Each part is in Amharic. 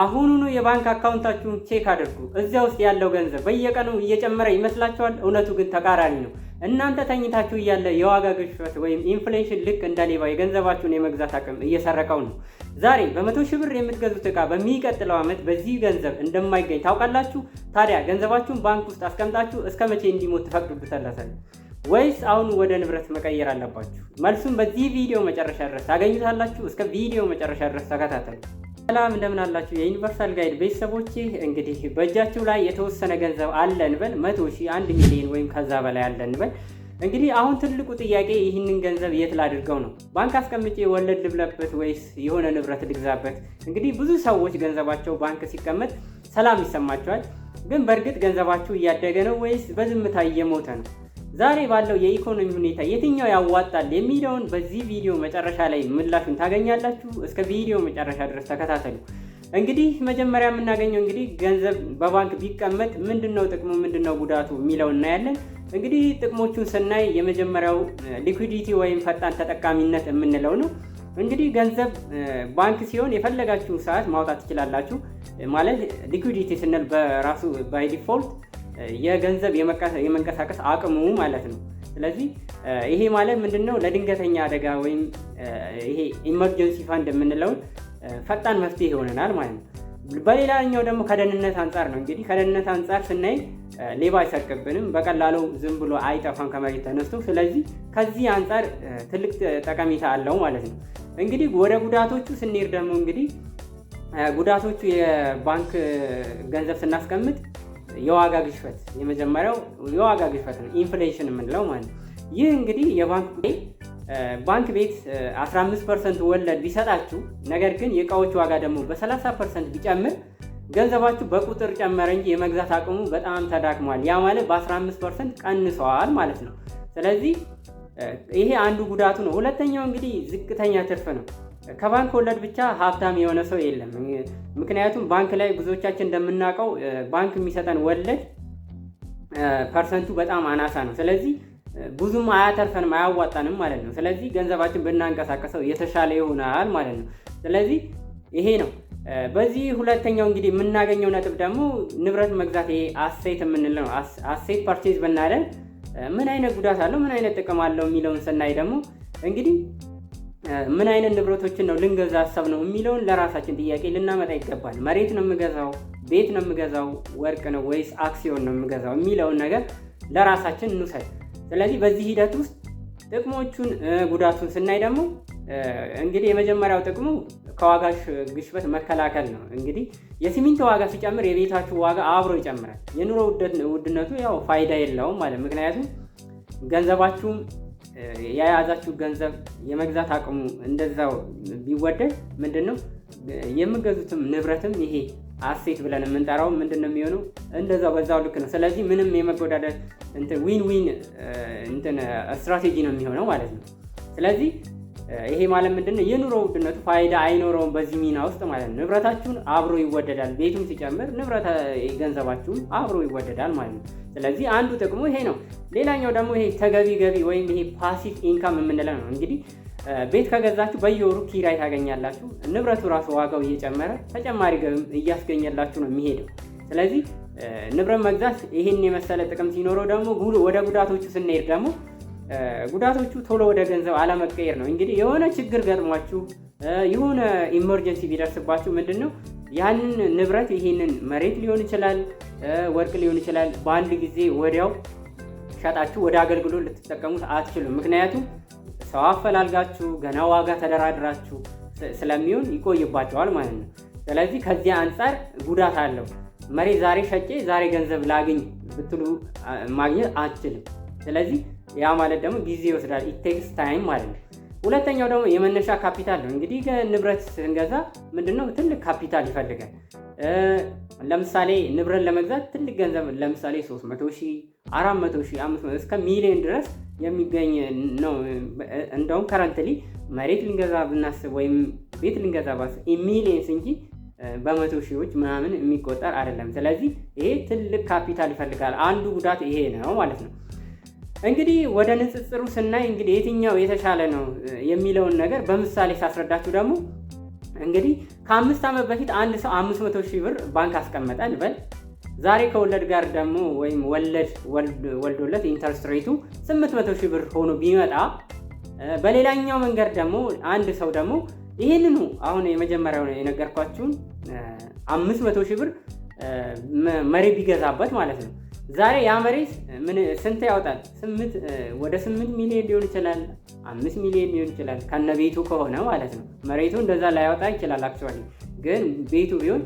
አሁኑኑ የባንክ አካውንታችሁን ቼክ አድርጉ። እዚያ ውስጥ ያለው ገንዘብ በየቀኑ እየጨመረ ይመስላችኋል? እውነቱ ግን ተቃራኒ ነው። እናንተ ተኝታችሁ እያለ የዋጋ ግሽበት ወይም ኢንፍሌሽን ልክ እንደ ሌባ የገንዘባችሁን የመግዛት አቅም እየሰረቀው ነው። ዛሬ በ100 ሺህ ብር የምትገዙት ዕቃ በሚቀጥለው ዓመት በዚህ ገንዘብ እንደማይገኝ ታውቃላችሁ? ታዲያ ገንዘባችሁን ባንክ ውስጥ አስቀምጣችሁ እስከ መቼ እንዲሞት ትፈቅዱበታላችሁ? ወይስ አሁን ወደ ንብረት መቀየር አለባችሁ? መልሱን በዚህ ቪዲዮ መጨረሻ ድረስ ታገኙታላችሁ። እስከ ቪዲዮ መጨረሻ ድረስ ተከታተሉ። ሰላም እንደምን አላችሁ የዩኒቨርሳል ጋይድ ቤተሰቦቼ። እንግዲህ በእጃችሁ ላይ የተወሰነ ገንዘብ አለ እንበል፣ 100 ሺህ 1 ሚሊዮን ወይም ከዛ በላይ አለ እንበል። እንግዲህ አሁን ትልቁ ጥያቄ ይህንን ገንዘብ የት ላድርገው ነው። ባንክ አስቀምጬ ወለድ ልብለበት ወይስ የሆነ ንብረት ልግዛበት? እንግዲህ ብዙ ሰዎች ገንዘባቸው ባንክ ሲቀመጥ ሰላም ይሰማቸዋል። ግን በእርግጥ ገንዘባችሁ እያደገ ነው ወይስ በዝምታ እየሞተ ነው? ዛሬ ባለው የኢኮኖሚ ሁኔታ የትኛው ያዋጣል የሚለውን በዚህ ቪዲዮ መጨረሻ ላይ ምላሹን ታገኛላችሁ። እስከ ቪዲዮ መጨረሻ ድረስ ተከታተሉ። እንግዲህ መጀመሪያ የምናገኘው እንግዲህ ገንዘብ በባንክ ቢቀመጥ ምንድነው ጥቅሙ፣ ምንድነው ጉዳቱ የሚለው እናያለን። እንግዲህ ጥቅሞቹን ስናይ የመጀመሪያው ሊኩዊዲቲ ወይም ፈጣን ተጠቃሚነት የምንለው ነው። እንግዲህ ገንዘብ ባንክ ሲሆን የፈለጋችሁ ሰዓት ማውጣት ትችላላችሁ። ማለት ሊኩዊዲቲ ስንል በራሱ ባይ ዲፎልት የገንዘብ የመንቀሳቀስ አቅሙ ማለት ነው። ስለዚህ ይሄ ማለት ምንድነው? ለድንገተኛ አደጋ ወይም ይሄ ኢመርጀንሲ ፋንድ የምንለውን ፈጣን መፍትሄ ይሆነናል ማለት ነው። በሌላኛው ደግሞ ከደህንነት አንጻር ነው። እንግዲህ ከደህንነት አንጻር ስናይ ሌባ አይሰርቅብንም፣ በቀላሉ ዝም ብሎ አይጠፋም ከመሬት ተነስቶ። ስለዚህ ከዚህ አንጻር ትልቅ ጠቀሜታ አለው ማለት ነው። እንግዲህ ወደ ጉዳቶቹ ስንሄድ ደግሞ እንግዲህ ጉዳቶቹ የባንክ ገንዘብ ስናስቀምጥ የዋጋ ግሽበት፣ የመጀመሪያው የዋጋ ግሽበት ነው፣ ኢንፍሌሽን የምንለው ማለት ነው። ይህ እንግዲህ ባንክ ቤት 15% ወለድ ቢሰጣችሁ፣ ነገር ግን የእቃዎች ዋጋ ደግሞ በ30% ቢጨምር ገንዘባችሁ በቁጥር ጨመረ እንጂ የመግዛት አቅሙ በጣም ተዳክሟል። ያ ማለት በ15% ቀንሰዋል ማለት ነው። ስለዚህ ይሄ አንዱ ጉዳቱ ነው። ሁለተኛው እንግዲህ ዝቅተኛ ትርፍ ነው። ከባንክ ወለድ ብቻ ሀብታም የሆነ ሰው የለም። ምክንያቱም ባንክ ላይ ብዙዎቻችን እንደምናውቀው ባንክ የሚሰጠን ወለድ ፐርሰንቱ በጣም አናሳ ነው። ስለዚህ ብዙም አያተርፈንም፣ አያዋጣንም ማለት ነው። ስለዚህ ገንዘባችን ብናንቀሳቀሰው የተሻለ ይሆናል ማለት ነው። ስለዚህ ይሄ ነው። በዚህ ሁለተኛው እንግዲህ የምናገኘው ነጥብ ደግሞ ንብረት መግዛት፣ ይሄ አሴት የምንለው ነው። አሴት ፐርቼዝ ብናደርግ ምን አይነት ጉዳት አለው፣ ምን አይነት ጥቅም አለው የሚለውን ስናይ ደግሞ እንግዲህ ምን አይነት ንብረቶችን ነው ልንገዛ አሰብ ነው የሚለውን ለራሳችን ጥያቄ ልናመጣ ይገባል። መሬት ነው የምገዛው፣ ቤት ነው የምገዛው፣ ወርቅ ነው ወይስ አክሲዮን ነው የምገዛው የሚለውን ነገር ለራሳችን እንውሰድ። ስለዚህ በዚህ ሂደት ውስጥ ጥቅሞቹን ጉዳቱን ስናይ ደግሞ እንግዲህ የመጀመሪያው ጥቅሙ ከዋጋ ግሽበት መከላከል ነው። እንግዲህ የሲሚንቶ ዋጋ ሲጨምር የቤታችሁ ዋጋ አብሮ ይጨምራል። የኑሮ ውድነቱ ያው ፋይዳ የለውም ማለት፣ ምክንያቱም ገንዘባችሁም የያዛችሁ ገንዘብ የመግዛት አቅሙ እንደዛው ቢወደድ ምንድነው የምገዙትም ንብረትም ይሄ አሴት ብለን የምንጠራው ምንድነው የሚሆነው? እንደዛው በዛው ልክ ነው። ስለዚህ ምንም የመጎዳደል ዊን ዊን ስትራቴጂ ነው የሚሆነው ማለት ነው። ስለዚህ ይሄ ማለት ምንድነው የኑሮ ውድነቱ ፋይዳ አይኖረውም በዚህ ሚና ውስጥ ማለት ነው። ንብረታችሁን አብሮ ይወደዳል። ቤቱም ሲጨምር ገንዘባችሁም አብሮ ይወደዳል ማለት ነው። ስለዚህ አንዱ ጥቅሙ ይሄ ነው። ሌላኛው ደግሞ ይሄ ተገቢ ገቢ ወይም ይሄ ፓሲቭ ኢንካም የምንለው ነው። እንግዲህ ቤት ከገዛችሁ በየወሩ ኪራይ ታገኛላችሁ። ንብረቱ ራሱ ዋጋው እየጨመረ ተጨማሪ ገቢም እያስገኘላችሁ ነው የሚሄደው። ስለዚህ ንብረት መግዛት ይሄን የመሰለ ጥቅም ሲኖረው ደግሞ ወደ ጉዳቶቹ ስንሄድ ደግሞ ጉዳቶቹ ቶሎ ወደ ገንዘብ አለመቀየር ነው። እንግዲህ የሆነ ችግር ገጥሟችሁ የሆነ ኢመርጀንሲ ቢደርስባችሁ ምንድነው ያንን ንብረት ይሄንን መሬት ሊሆን ይችላል፣ ወርቅ ሊሆን ይችላል፣ በአንድ ጊዜ ወዲያው ሸጣችሁ ወደ አገልግሎት ልትጠቀሙት አትችሉም። ምክንያቱም ሰው አፈላልጋችሁ ገና ዋጋ ተደራድራችሁ ስለሚሆን ይቆይባቸዋል ማለት ነው። ስለዚህ ከዚህ አንጻር ጉዳት አለው። መሬት ዛሬ ሸጬ ዛሬ ገንዘብ ላግኝ ብትሉ ማግኘት አትችልም። ስለዚህ ያ ማለት ደግሞ ጊዜ ይወስዳል፣ ኢት ቴክስ ታይም ማለት ነው። ሁለተኛው ደግሞ የመነሻ ካፒታል ነው። እንግዲህ ንብረት ስንገዛ ምንድነው ትልቅ ካፒታል ይፈልጋል። ለምሳሌ ንብረት ለመግዛት ትልቅ ገንዘብ ለምሳሌ 300 ሺህ፣ 400 ሺህ፣ 500 እስከ ሚሊዮን ድረስ የሚገኝ ነው። እንደውም ከረንትሊ መሬት ልንገዛ ብናስብ ወይም ቤት ልንገዛ ባስብ ሚሊዮንስ እንጂ በመቶ ሺዎች ምናምን የሚቆጠር አይደለም። ስለዚህ ይሄ ትልቅ ካፒታል ይፈልጋል። አንዱ ጉዳት ይሄ ነው ማለት ነው። እንግዲህ ወደ ንጽጽሩ ስናይ እንግዲህ የትኛው የተሻለ ነው የሚለውን ነገር በምሳሌ ሳስረዳችሁ ደግሞ እንግዲህ ከ5 ዓመት በፊት አንድ ሰው 500,000 ብር ባንክ አስቀመጠ እንበል። ዛሬ ከወለድ ጋር ደግሞ ወይም ወልዶለት ኢንተረስት ሬቱ 800,000 ብር ሆኖ ቢመጣ፣ በሌላኛው መንገድ ደግሞ አንድ ሰው ደግሞ ይህንኑ አሁን የመጀመሪያው የነገርኳችሁን 500,000 ብር መሬት ቢገዛበት ማለት ነው። ዛሬ ያ መሬት ስንት ያወጣል? ወደ 8 ሚሊዮን ሊሆን ይችላል፣ 5 ሚሊዮን ሊሆን ይችላል ከነቤቱ ከሆነ ማለት ነው። መሬቱ እንደዛ ላያወጣ ይችላል። አክቹዋሊ ግን ቤቱ ቢሆን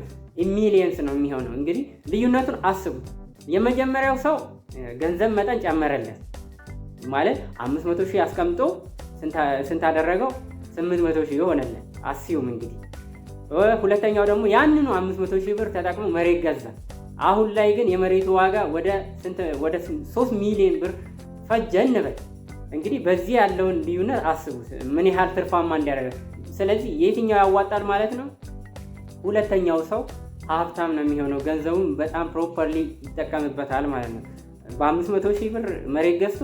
ሚሊየንስ ነው የሚሆነው። እንግዲህ ልዩነቱን አስቡት። የመጀመሪያው ሰው ገንዘብ መጠን ጨመረለት ማለት 500,000 አስቀምጦ ስንት አደረገው? 800,000 ሆነለት። አስዩም እንግዲህ። ሁለተኛው ደግሞ ያንኑ 500,000 ብር ተጠቅሞ መሬት ገዛ። አሁን ላይ ግን የመሬቱ ዋጋ ወደ 3 ሚሊዮን ብር ፈጀ እንበል። እንግዲህ በዚህ ያለውን ልዩነት አስቡት ምን ያህል ትርፋማ እንዲያደርግ። ስለዚህ የትኛው ያዋጣል ማለት ነው? ሁለተኛው ሰው ሀብታም ነው የሚሆነው። ገንዘቡን በጣም ፕሮፐርሊ ይጠቀምበታል ማለት ነው። በ500,000 ብር መሬት ገዝቶ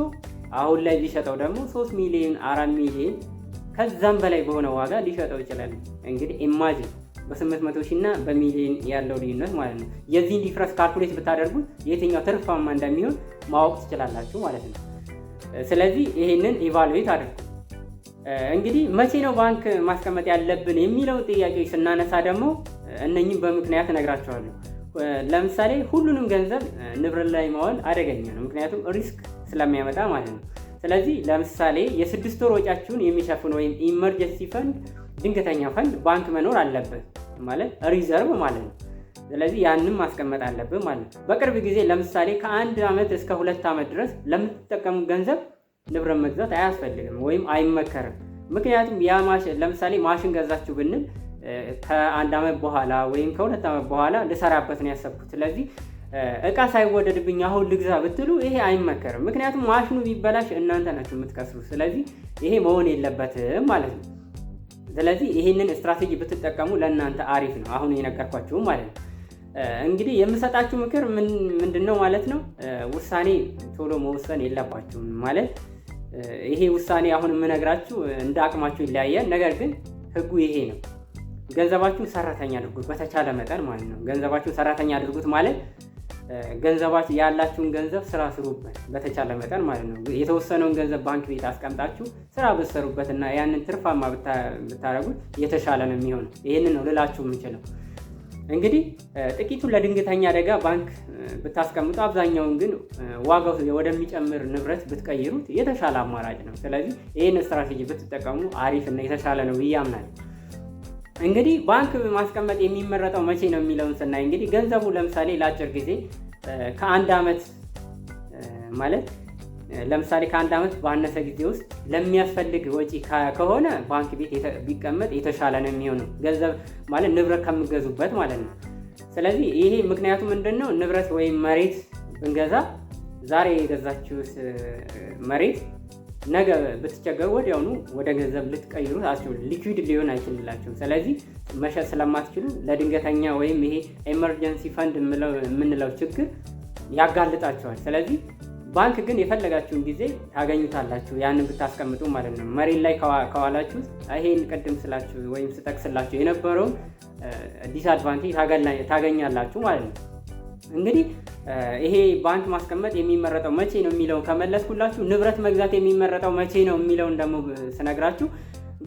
አሁን ላይ ሊሸጠው ደግሞ 3 ሚሊዮን 4 ሚሊዮን ከዛም በላይ በሆነ ዋጋ ሊሸጠው ይችላል። እንግዲህ ኢማጂን በ800,000 እና በሚሊዮን ያለው ልዩነት ማለት ነው። የዚህን ዲፍረንስ ካልኩሌት ብታደርጉት የትኛው ትርፋማ እንደሚሆን ማወቅ ትችላላችሁ ማለት ነው። ስለዚህ ይሄንን ኢቫሉዌት አድርጉ። እንግዲህ መቼ ነው ባንክ ማስቀመጥ ያለብን የሚለውን ጥያቄዎች ስናነሳ ደግሞ እነኝም በምክንያት እነግራቸዋለሁ። ለምሳሌ ሁሉንም ገንዘብ ንብረት ላይ ማዋል አደገኛ ነው፣ ምክንያቱም ሪስክ ስለሚያመጣ ማለት ነው። ስለዚህ ለምሳሌ የ6 ወር ወጪያችሁን የሚሸፍን ወይም ኢመርጀንሲ ፈንድ፣ ድንገተኛ ፈንድ ባንክ መኖር አለበት ማለት ሪዘርቭ ማለት ነው። ስለዚህ ያንን ማስቀመጥ አለብን ማለት ነው። በቅርብ ጊዜ ለምሳሌ ከ1 ዓመት እስከ 2 ዓመት ድረስ ለምትጠቀሙ ገንዘብ ንብረት መግዛት አያስፈልግም ወይም አይመከርም። ምክንያቱም ያ ለምሳሌ ማሽን ገዛችሁ ብንል ከ1 ዓመት በኋላ ወይም ከ2 ዓመት በኋላ ልሰራበት ነው ያሰብኩት፣ ስለዚህ እቃ ሳይወደድብኝ አሁን ልግዛ ብትሉ ይሄ አይመከርም። ምክንያቱም ማሽኑ ቢበላሽ እናንተ ናችሁ የምትከስሩ። ስለዚህ ይሄ መሆን የለበትም ማለት ነው። ስለዚህ ይሄንን ስትራቴጂ ብትጠቀሙ ለእናንተ አሪፍ ነው፣ አሁን የነገርኳችሁ ማለት ነው። እንግዲህ የምሰጣችሁ ምክር ምንድነው ማለት ነው? ውሳኔ ቶሎ መወሰን የለባችሁም ማለት ይሄ ውሳኔ አሁን የምነግራችሁ እንደ አቅማችሁ ይለያያል። ነገር ግን ህጉ ይሄ ነው። ገንዘባችሁን ሰራተኛ አድርጉት በተቻለ መጠን ማለት ነው። ገንዘባችሁን ሰራተኛ አድርጉት ማለት ገንዘባችሁ ያላችሁን ገንዘብ ስራ ስሩበት በተቻለ መጠን ማለት ነው። የተወሰነውን ገንዘብ ባንክ ቤት አስቀምጣችሁ ስራ ብትሰሩበትና ያንን ትርፋማ ብታረጉት የተሻለ ነው የሚሆነው። ይሄንን ነው ልላችሁ የምችለው። እንግዲህ ጥቂቱን ለድንገተኛ አደጋ ባንክ ብታስቀምጡ፣ አብዛኛውን ግን ዋጋው ወደሚጨምር ንብረት ብትቀይሩት የተሻለ አማራጭ ነው። ስለዚህ ይህን ስትራቴጂ ብትጠቀሙ አሪፍ እና የተሻለ ነው ብዬ አምናለሁ። እንግዲህ ባንክ ማስቀመጥ የሚመረጠው መቼ ነው የሚለውን ስናይ እንግዲህ ገንዘቡ ለምሳሌ ለአጭር ጊዜ ከ1 ዓመት ማለት ለምሳሌ ከ1 ዓመት ባነሰ ጊዜ ውስጥ ለሚያስፈልግ ወጪ ከሆነ ባንክ ቤት ቢቀመጥ የተሻለ ነው የሚሆነው፣ ገንዘብ ማለት ንብረት ከምገዙበት ማለት ነው። ስለዚህ ይሄ ምክንያቱ ምንድነው? ንብረት ወይም መሬት ብንገዛ ዛሬ የገዛችሁት መሬት ነገ ብትቸገሩ ወዲያውኑ ወደ ገንዘብ ልትቀይሩት አትችሉ፣ ሊኩዊድ ሊሆን አይችልላችሁም። ስለዚህ መሸጥ ስለማትችሉ ለድንገተኛ ወይም ይሄ ኤመርጀንሲ ፈንድ የምንለው ችግር ያጋልጣቸዋል። ስለዚህ ባንክ ግን የፈለጋችሁን ጊዜ ታገኙታላችሁ ያንን ብታስቀምጡ ማለት ነው። መሬት ላይ ከዋላችሁ ይሄን ቅድም ስላችሁ ወይም ስጠቅስላችሁ የነበረውን ዲስአድቫንቴጅ ታገኛላችሁ ማለት ነው። እንግዲህ ይሄ ባንክ ማስቀመጥ የሚመረጠው መቼ ነው የሚለውን ከመለስኩላችሁ፣ ንብረት መግዛት የሚመረጠው መቼ ነው የሚለውን ደግሞ ስነግራችሁ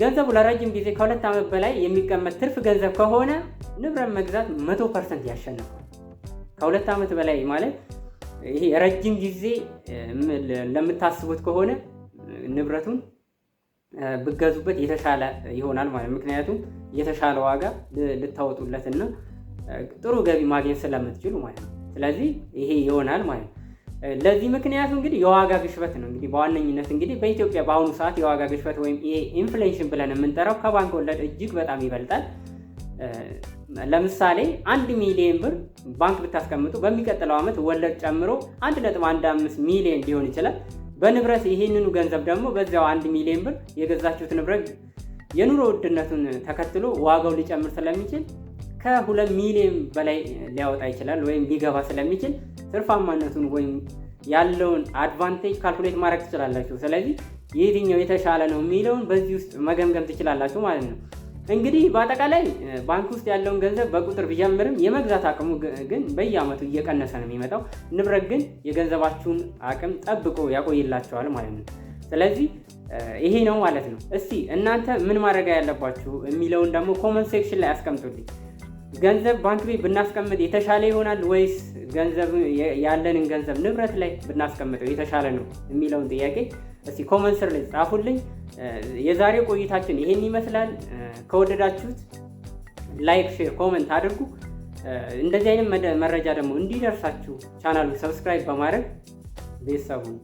ገንዘቡ ለረጅም ጊዜ ከ2 ዓመት በላይ የሚቀመጥ ትርፍ ገንዘብ ከሆነ ንብረት መግዛት 100% ያሸንፋል። ከ2 ዓመት በላይ ማለት ይሄ ረጅም ጊዜ ለምታስቡት ከሆነ ንብረቱን ብገዙበት የተሻለ ይሆናል ማለት ምክንያቱም የተሻለ ዋጋ ልታወጡለትና ጥሩ ገቢ ማግኘት ስለምትችሉ ማለት ነው። ስለዚህ ይሄ ይሆናል ማለት ነው። ለዚህ ምክንያቱ እንግዲህ የዋጋ ግሽበት ነው። እንግዲህ በዋነኝነት እንግዲህ በኢትዮጵያ በአሁኑ ሰዓት የዋጋ ግሽበት ወይም ይሄ ኢንፍሌሽን ብለን የምንጠራው ከባንክ ወለድ እጅግ በጣም ይበልጣል። ለምሳሌ 1 ሚሊዮን ብር ባንክ ብታስቀምጡ በሚቀጥለው ዓመት ወለድ ጨምሮ 1.15 ሚሊዮን ሊሆን ይችላል። በንብረት ይሄንኑ ገንዘብ ደግሞ በዚያው 1 ሚሊዮን ብር የገዛችሁት ንብረት የኑሮ ውድነቱን ተከትሎ ዋጋው ሊጨምር ስለሚችል ከ2 ሚሊዮን በላይ ሊያወጣ ይችላል ወይም ሊገባ ስለሚችል ትርፋማነቱን ወይም ያለውን አድቫንቴጅ ካልኩሌት ማድረግ ትችላላችሁ። ስለዚህ የትኛው የተሻለ ነው የሚለውን በዚህ ውስጥ መገምገም ትችላላችሁ ማለት ነው። እንግዲህ በአጠቃላይ ባንክ ውስጥ ያለውን ገንዘብ በቁጥር ቢጀምርም የመግዛት አቅሙ ግን በየአመቱ እየቀነሰ ነው የሚመጣው። ንብረት ግን የገንዘባችሁን አቅም ጠብቆ ያቆይላቸዋል ማለት ነው። ስለዚህ ይሄ ነው ማለት ነው። እስቲ እናንተ ምን ማድረግ ያለባችሁ የሚለውን ደግሞ ኮመንት ሴክሽን ላይ አስቀምጡልኝ። ገንዘብ ባንክ ቤት ብናስቀምጥ የተሻለ ይሆናል ወይስ ያለንን ገንዘብ ንብረት ላይ ብናስቀምጠው የተሻለ ነው የሚለውን ጥያቄ እስቲ ኮመንት ስር ላይ ጻፉልኝ። የዛሬው ቆይታችን ይሄን ይመስላል። ከወደዳችሁት ላይክ፣ ሼር፣ ኮመንት አድርጉ። እንደዚህ አይነት መረጃ ደግሞ እንዲደርሳችሁ ቻናሉን ሰብስክራይብ በማድረግ ቤተሰቡን